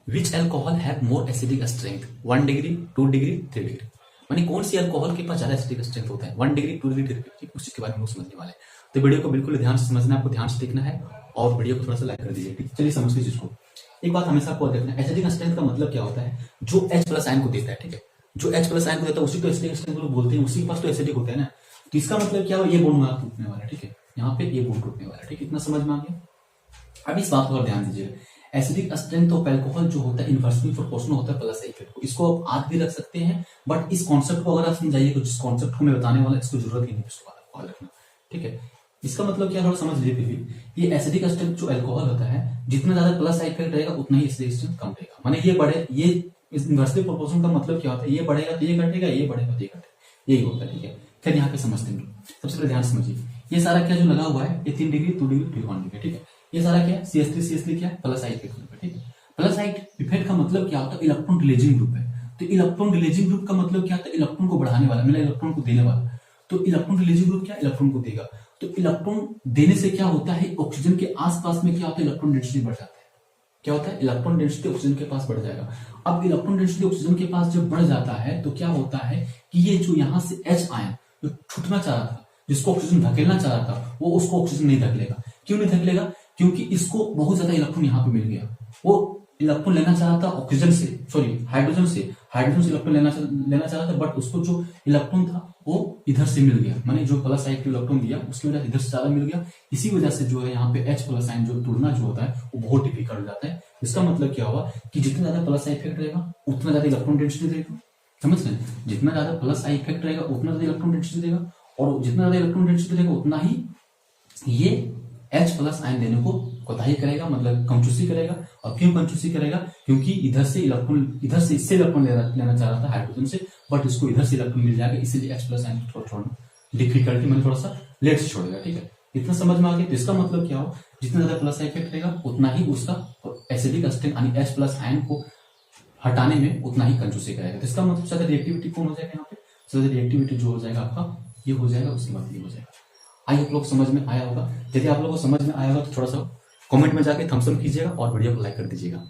Which alcohol have more acidic strength 1 degree 2 degree 3 degree. मानी कौन सी alcohol के पास ज्यादा एसिडिक स्ट्रेंथ होता है 1 डिग्री 2 डिग्री 3 डिग्री, उस चीज के बारे में समझने वाले हैं। तो वीडियो को बिल्कुल ध्यान से समझना, आपको ध्यान से देखना है और वीडियो को थोड़ा सा लाइक कर दीजिए। ठीक, चलिए समझते हैं इसको। एक बात हमेशा आपको देखना है, एसिडिक स्ट्रेंथ का मतलब क्या होता है, जो H प्लस आयन को देता है। ठीक है, जो H प्लस आयन को देता है उसी को एसिडिक स्ट्रेंथ लोग बोलते हैं, उसी के पास तो एसिडिक होता है ना। तो इसका मतलब क्या हो, ये बॉन्ड वहां टूटने वाला है। ठीक है, यहाँ पे ये बॉन्ड टूटने वाला है। ठीक है, इतना समझ में आ गया। अब इस बात पर ध्यान दीजिएगा, एसिडिक स्ट्रेंथ ऑफ अल्कोहल जो होता है इनवर्सली प्रोपोर्शनल होता है प्लस इफेक्ट को। इसको आप आज भी रख सकते हैं, बट इस कॉन्सेप्ट को अगर आप समझाइए, जिस कॉन्सेप्ट को मैं बताने वाला इसको जरूरत ही नहीं इसको याद रखना। ठीक है, इसका मतलब क्या थोड़ा समझ लीजिए। फिर भी ये एसिडिक स्ट्रेंथ जो अल्कोहल होता है, जितना ज्यादा प्लस साइड इफेक्ट रहेगा उतना ही एसिडिक स्ट्रेंथ कम रहेगा। माने ये बढ़े, ये इनवर्सली प्रोपोर्शनल का मतलब क्या होता है, ये बढ़ेगा तो ये घटेगा, ये बढ़ेगा तो ये घटेगा, यही होता है। ठीक है, फिर यहाँ पे समझते हैं। सबसे पहले ध्यान समझिए, ये सारा क्या जो लगा हुआ है, ये 3 डिग्री 2 डिग्री 1 डिग्री। ठीक है, ये सारा क्या है, CH3 क्या है, प्लस साइड इफेक्ट। ठीक है, प्लस साइड इफेक्ट का मतलब क्या होता है, इलेक्ट्रॉन रिलीजिंग ग्रुप है। तो इलेक्ट्रॉन रिलीजिंग ग्रुप का मतलब क्या होता है, इलेक्ट्रॉन को बढ़ाने वाला, मतलब इलेक्ट्रॉन को देने वाला। तो इलेक्ट्रॉन रिलीजिंग ग्रुप क्या, इलेक्ट्रॉन को देगा। तो इलेक्ट्रॉन देने से क्या होता है, ऑक्सीजन के आसपास में क्या होता है, इलेक्ट्रॉन डेंसिटी बढ़ जाता है। क्या होता है, इलेक्ट्रॉन डेंसिटी ऑक्सीजन के पास बढ़ जाएगा। अब इलेक्ट्रॉन डेंसिटी ऑक्सीजन के पास जब बढ़ जाता है तो क्या होता है कि ये जो यहाँ से H आयन जो छूटना चाह रहा था, जिसको ऑक्सीजन धकेलना चाह रहा था, वो उसको ऑक्सीजन नहीं धकेलेगा। क्यों नहीं धकेलेगा, क्योंकि इसको बहुत ज्यादा इलेक्ट्रॉन यहाँ पे मिल गया। वो इलेक्ट्रॉन लेना चाह रहा था ऑक्सीजन से, सॉरी हाइड्रोजन से इलेक्ट्रॉन लेना चाह रहा था, बट उसको जो इलेक्ट्रॉन था वो इधर से मिल गया। माने जो प्लस साइड इलेक्ट्रॉन दिया उसकी वजह इधर से ज्यादा मिल गया। इसी वजह से जो है यहाँ पे H प्लस आयन जो तोड़ना जो होता है वो बहुत डिफिकल्ट हो जाता है। इसका मतलब क्या हुआ कि जितना ज्यादा प्लस आई इफेक्ट रहेगा उतना ज्यादा इलेक्ट्रॉन डेंसिटी रहेगा। समझ रहे हैं, जितना ज्यादा प्लस आई इफेक्ट रहेगा उतना ज्यादा इलेक्ट्रॉन डेंसिटी देगा, और जितना ज्यादा इलेक्ट्रॉन डेंसिटी रहेगा उतना ही ये H प्लस आयन देने को कोताही करेगा, मतलब कंजूसी करेगा। और क्यों कंजूसी करेगा, क्योंकि इधर से इससे इलेक्ट्रॉन लेना चाह रहा था हाइड्रोजन से, बट इसको इधर से इलेक्ट्रॉन मिल जाएगा, इसीलिए H प्लस आयन थोड़ा छोड़ना डिफिकल्टी, मतलब थोड़ा सा लेट से छोड़ेगा। ठीक है, इतना समझ में आ गया। तो इसका मतलब क्या हो, जितना ज्यादा प्लस इफेक्ट रहेगा उतना ही उसका एसिडिक स्ट्रेंथ यानी H प्लस आयन को हटाने में उतना ही कंजूसी करेगा। तो इसका मतलब ज्यादा रिएक्टिविटी कौन हो जाएगा, यहाँ पे ज्यादा रिएक्टिविटी जो हो जाएगा आपका ये हो जाएगा, उसके बाद ये हो जाएगा। आई आप लोग समझ में आया होगा। यदि आप लोगों को समझ में आया होगा तो थोड़ा सा कमेंट में जाके थम्स अप कीजिएगा और वीडियो को लाइक कर दीजिएगा।